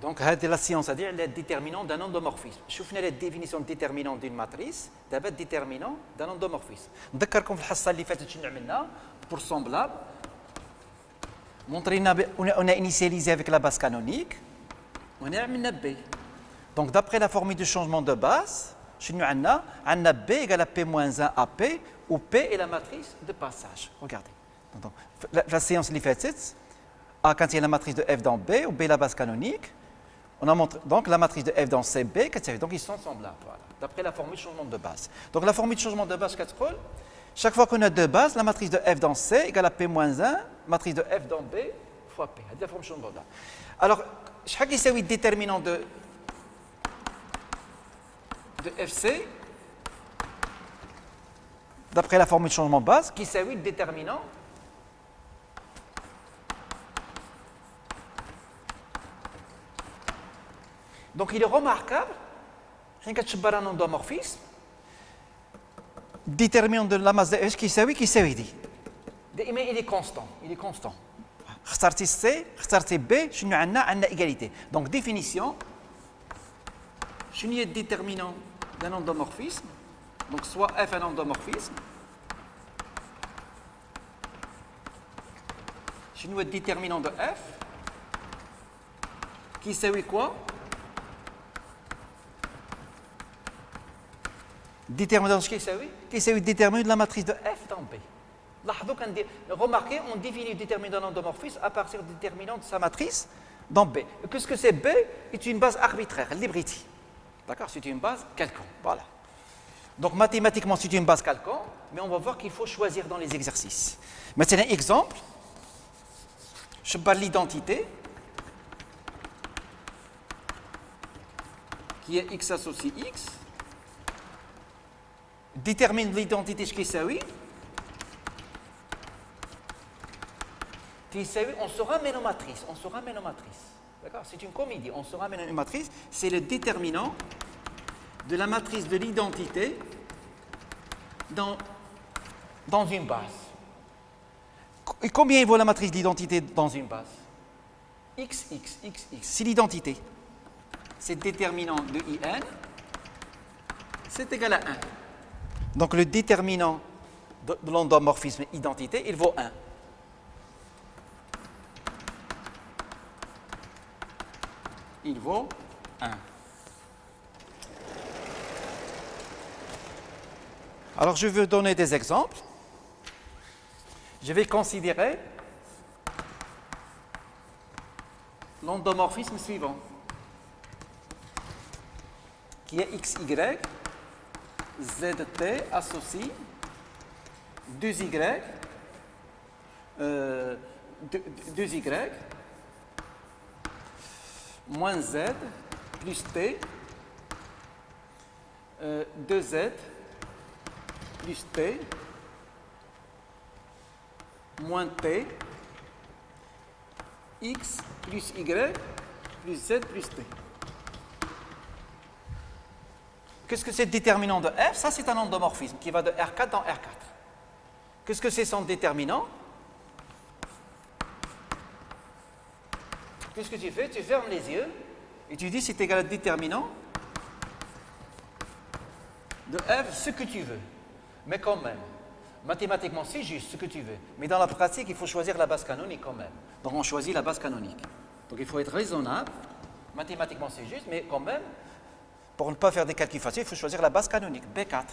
Donc, c'est la science, c'est-à-dire le déterminant d'un endomorphisme. Je vous la définition de déterminant d'une matrice, d'abord déterminant d'un endomorphisme. نذكركم في الحصة اللي فاتت شنو عملنا pour semblable. On a initialisé avec la base canonique. On a عملنا B. Donc, d'après la formule de changement de base, شنو عندنا؟ عندنا B égale à P-1 à P, où P est la matrice de passage. Regardez. Donc, la séance اللي فاتت, A contient la matrice de F dans B, ou B la base canonique. On a montré donc la matrice de F dans C, B, donc ils sont semblables, voilà, d'après la formule de changement de base. Donc la formule de changement de base, chaque fois qu'on a deux bases, la matrice de F dans C égale à P-1, matrice de F dans B fois P. C'est la formule de changement de base. Alors, chaque qui c'est le déterminant de FC, d'après la formule de changement de base, qui c'est le déterminant donc il est remarquable, rien que tu barres un endomorphisme, déterminant de la masse de H qui s'est dit. Mais il est constant, il est constant. اخترتي C, اخترتي B, شنو عندنا égalité. Donc définition, شنو هي déterminant d'un endomorphisme, donc soit F un endomorphisme, شنو هو déterminant de F, qui s'est quoi? Déterminant de qui c'est le déterminant de la matrice de F dans B. Remarquez, on définit le déterminant d'un endomorphisme à partir du déterminant de sa matrice dans B. Qu'est-ce que c'est? B est une base arbitraire, Libriti. D'accord? C'est une base quelconque. Voilà. Donc mathématiquement, c'est une base quelconque, mais on va voir qu'il faut choisir dans les exercices. Maintenant, exemple, je parle de l'identité, qui est x associé x. Détermine l'identité ce qui s'appelle. On se ramène aux matrices. On se ramène aux matrices. D'accord? C'est une comédie. On se ramène à une matrice. C'est le déterminant de la matrice de l'identité dans une base. Et combien vaut la matrice d'identité dans une base? X, X, X, X. C'est l'identité. C'est le déterminant de IN. C'est égal à 1. Donc le déterminant de l'endomorphisme identité, il vaut 1. Il vaut 1. Alors je veux donner des exemples. Je vais considérer l'endomorphisme suivant, qui est XY. ZT associe 2Y, 2Y moins Z plus T, 2Z plus T moins T, X plus Y plus Z plus T. Qu'est-ce que c'est le déterminant de F? Ça, c'est un endomorphisme qui va de R4 dans R4. Qu'est-ce que c'est son déterminant? Qu'est-ce que tu fais? Tu fermes les yeux et tu dis c'est égal à déterminant de F ce que tu veux. Mais quand même, mathématiquement, c'est juste ce que tu veux. Mais dans la pratique, il faut choisir la base canonique quand même. Donc on choisit la base canonique. Donc il faut être raisonnable. Mathématiquement, c'est juste, mais quand même, pour ne pas faire des calculs faciles, il faut choisir la base canonique, B4.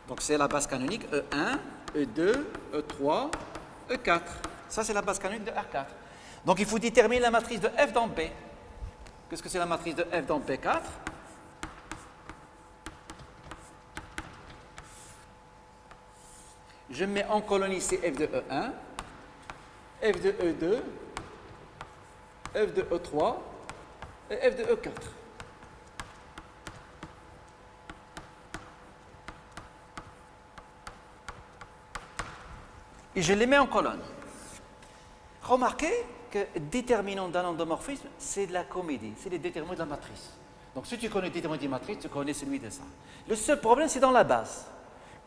Donc c'est la base canonique E1, E2, E3, E4. Ça, c'est la base canonique de R4. Donc il faut déterminer la matrice de F dans B. Qu'est-ce que c'est la matrice de F dans B4? Je mets en colonie c'est F de E1, F de E2, F de E3, et F de E4. Et je les mets en colonne. Remarquez que le déterminant d'un endomorphisme, c'est de la comédie, c'est le déterminant de la matrice. Donc si tu connais le déterminant de la matrice, tu connais celui de ça. Le seul problème, c'est dans la base.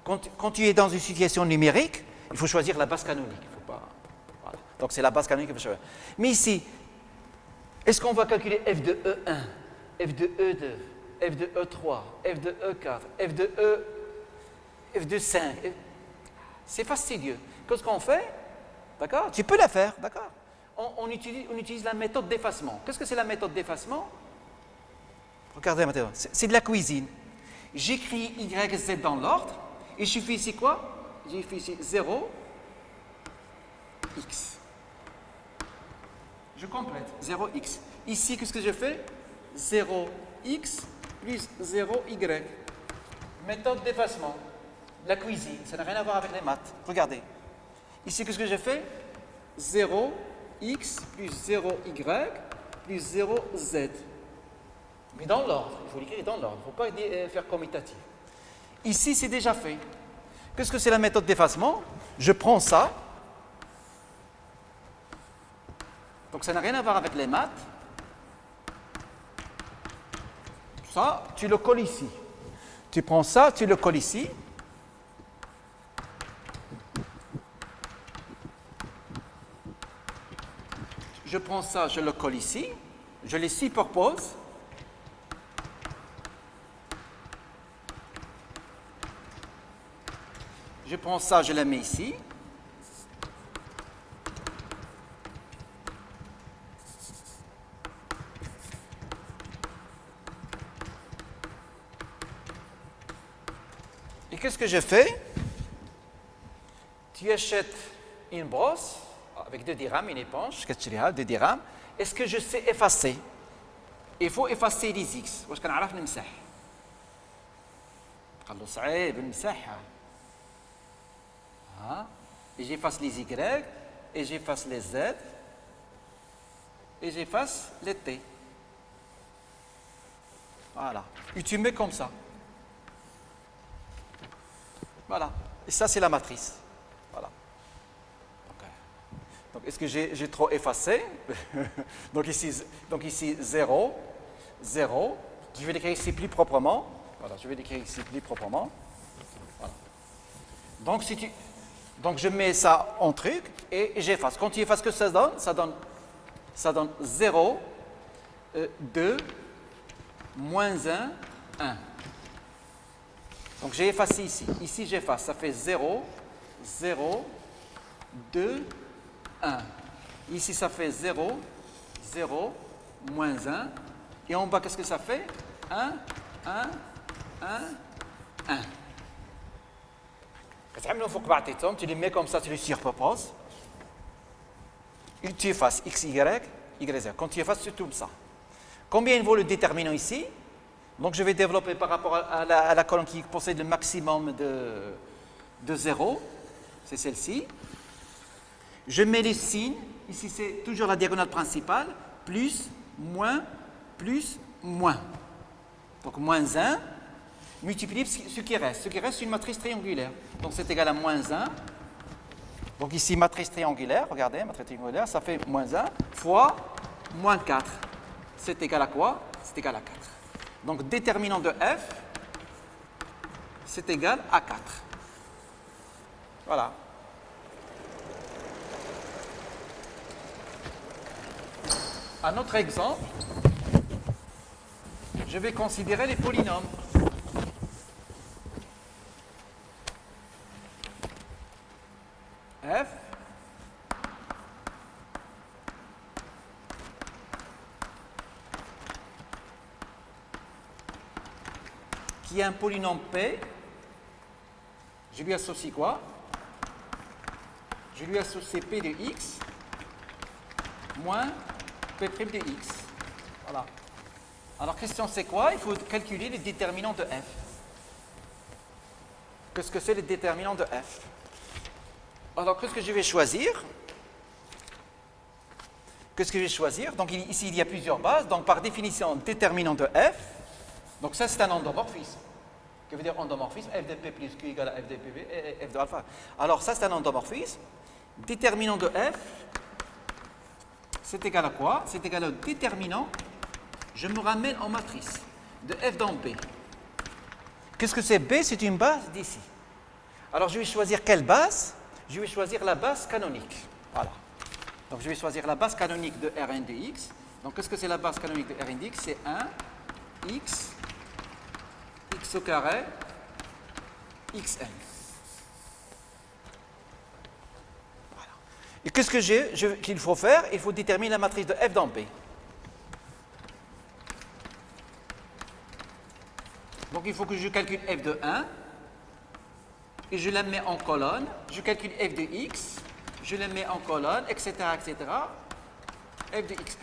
Quand tu es dans une situation numérique, il faut choisir la base canonique. Il faut pas, voilà. Donc c'est la base canonique qu'il faut choisir. Mais ici, Est-ce qu'on va calculer f de E1, f de E2, f de E3, f de E4, f de E, f de 5? C'est fastidieux. Qu'est-ce qu'on fait? D'accord? Tu peux la faire, d'accord? On utilise la méthode d'effacement. Qu'est-ce que c'est la méthode d'effacement? Regardez maintenant, c'est de la cuisine. J'écris Y, Z dans l'ordre, et je fais ici quoi? J'ai fait ici 0, X. Je complète, 0x. Ici, qu'est-ce que je fais? 0x plus 0y. Méthode d'effacement. La cuisine, ça n'a rien à voir avec les maths. Regardez. Ici, qu'est-ce que je fais? 0x plus 0y plus 0z. Mais dans l'ordre, il faut l'écrire dans l'ordre. Il ne faut pas faire commutatif. Ici, c'est déjà fait. Qu'est-ce que c'est la méthode d'effacement? Je prends ça. Donc ça n'a rien à voir avec les maths. Ça, tu le colles ici. Tu prends ça, tu le colles ici. Je prends ça, je le colle ici. Je les superpose. Je prends ça, je le mets ici. Et qu'est-ce que je fais? Tu achètes une brosse avec 2 dirhams, une éponge, 2 dirhams. Est-ce que je sais effacer? Il faut effacer les X. واش كنعرف نمسح؟ قال له صعيب نمسحها. Et j'efface les Y, et j'efface les Z, et j'efface les T. Voilà. Et tu mets comme ça. Voilà. Et ça, c'est la matrice. Voilà. Donc est-ce que j'ai trop effacé? donc ici 0, 0. Je vais l'écrire ici plus proprement. Voilà, je vais l'écrire ici plus proprement. Voilà. Donc je mets ça en truc et j'efface. Quand tu effaces, ce que ça donne 0, 2, moins 1, 1. Donc j'ai effacé ici. Ici j'efface. Ça fait 0, 0, 2, 1. Ici ça fait 0, 0, moins 1. Et en bas, qu'est-ce que ça fait? 1, 1, 1, 1. Tu les mets comme ça, tu les superposes. Et tu effaces x, y, y, z. Quand tu effaces, tu tournes ça. Combien vaut le déterminant ici? Donc je vais développer par rapport à la colonne qui possède le maximum de 0. C'est celle-ci. Je mets les signes. Ici, c'est toujours la diagonale principale. Plus, moins, plus, moins. Donc moins 1. Multiplié ce qui reste. Ce qui reste, c'est une matrice triangulaire. Donc c'est égal à moins 1. Donc ici, matrice triangulaire, regardez, matrice triangulaire, ça fait moins 1 fois moins 4. C'est égal à quoi? C'est égal à 4. Donc déterminant de f, c'est égal à 4. Voilà. Un autre exemple, je vais considérer les polynômes. F qui est un polynôme P, je lui associe quoi? Je lui associe P de x moins P' de x. Voilà. Alors, question c'est quoi? Il faut calculer les déterminants de f. Qu'est-ce que c'est les déterminants de f? Alors, qu'est-ce que je vais choisir? Qu'est-ce que je vais choisir? Donc, ici, il y a plusieurs bases. Donc, par définition, déterminant de f. Donc, ça, c'est un endomorphisme. Que veut dire endomorphisme? F de p plus q égale à f de pb et f de alpha. Alors, ça, c'est un endomorphisme. Déterminant de f, c'est égal à quoi? C'est égal au déterminant. Je me ramène en matrice de f dans B. Qu'est-ce que c'est B? C'est une base d'ici. Alors, je vais choisir quelle base? Je vais choisir la base canonique. Voilà. Donc, je vais choisir la base canonique de Rn de x. Donc, qu'est-ce que c'est la base canonique de Rn dx? C'est 1 x au carré xn. Voilà. Et qu'est-ce que qu'il faut faire? Il faut déterminer la matrice de f dans P. Donc, il faut que je calcule f de 1 et je la mets en colonne. Je calcule f de x, je la mets en colonne, etc., etc. f de xn.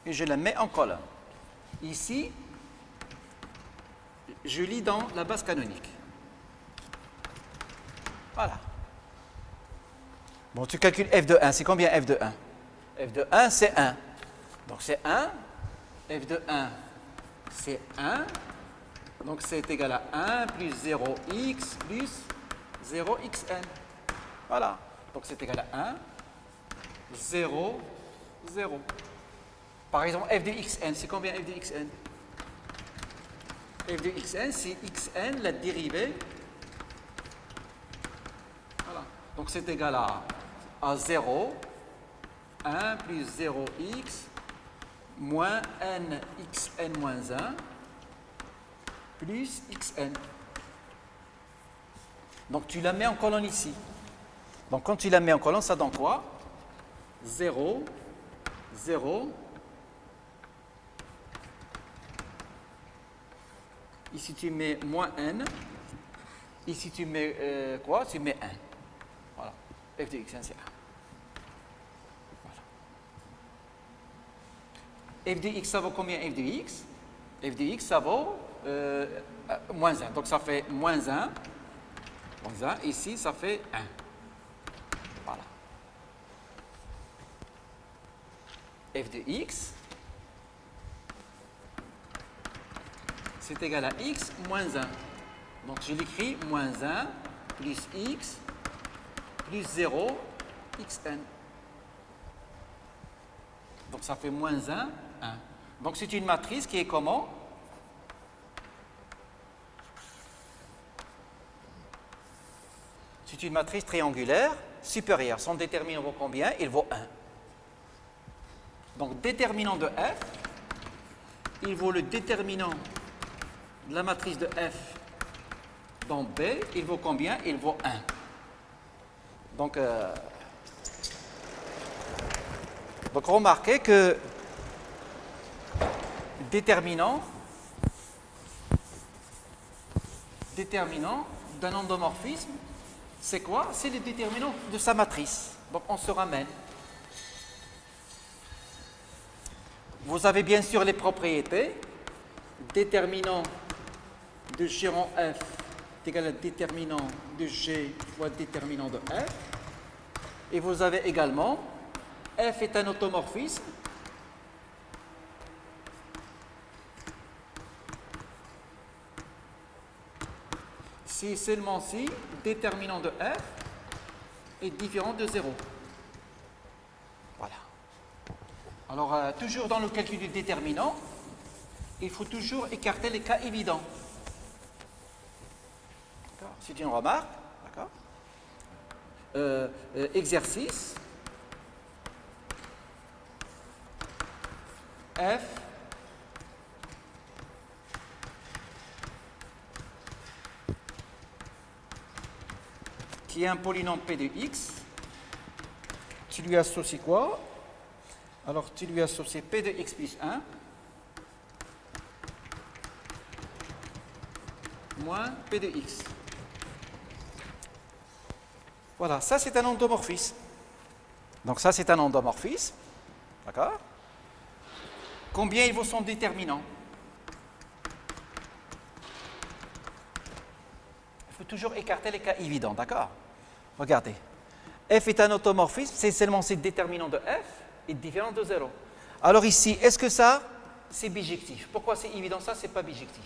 Et je la mets en colonne. Ici, je lis dans la base canonique. Voilà. Bon, tu calcules f de 1. C'est combien f de 1? F de 1, c'est 1. Donc, c'est 1. F de 1, c'est 1. Donc, c'est égal à 1 plus 0x plus 0xn. Voilà. Donc, c'est égal à 1, 0, 0. Par exemple, f de xn, c'est combien f de xn? F de xn, c'est xn, la dérivée. Voilà. Donc, c'est égal à 0, 1 plus 0x moins n xn moins 1 plus xn. Donc, tu la mets en colonne ici. Donc, quand tu la mets en colonne, ça donne quoi? 0, 0. Ici, tu mets moins n. Ici, tu mets quoi? Tu mets 1. Voilà. F de xn, c'est 1. Voilà. F de x, ça vaut combien f de x? F de x, ça vaut moins 1. Donc, ça fait moins 1. Moins 1. Ici, ça fait 1. Voilà. F de x, c'est égal à x moins 1. Donc, je l'écris moins 1 plus x plus 0 xn. Donc, ça fait moins 1, 1. Donc, c'est une matrice qui est comment? C'est une matrice triangulaire supérieure. Son déterminant vaut combien? Il vaut 1. Donc, déterminant de f, il vaut le déterminant de la matrice de f dans B, il vaut combien? Il vaut 1. Donc remarquez que déterminant d'un endomorphisme, c'est quoi? C'est le déterminant de sa matrice. Donc on se ramène. Vous avez bien sûr les propriétés. Déterminant de G en F est égal à déterminant de G fois déterminant de F. Et vous avez également F est un automorphisme. Si seulement si déterminant de F est différent de 0. Voilà. Alors, toujours dans le calcul du déterminant, il faut toujours écarter les cas évidents. C'est une remarque. D'accord. Exercice. F qui est un polynôme P de x. Tu lui associes quoi? Alors, tu lui associes P de x plus 1 moins P de x. Voilà, ça c'est un endomorphisme. Donc ça c'est un endomorphisme. D'accord? Combien il vaut son déterminant? Il faut toujours écarter les cas évidents, d'accord? Regardez. F est un automorphisme, c'est seulement si le déterminant de F est différent de 0. Alors ici, est-ce que ça, c'est bijectif? Pourquoi c'est évident ça, c'est pas bijectif?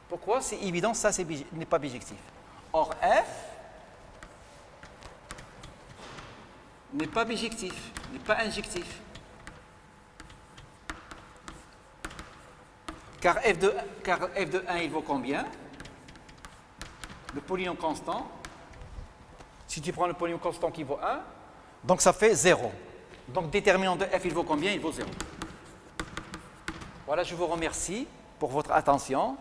Pourquoi c'est évident ça, n'est pas bijectif? Or, F n'est pas bijectif, n'est pas injectif. Car f de 1, il vaut combien? Le polynôme constant. Si tu prends le polynôme constant qui vaut 1, Donc ça fait 0. Donc déterminant de f, il vaut combien? Il vaut 0. Voilà, je vous remercie pour votre attention.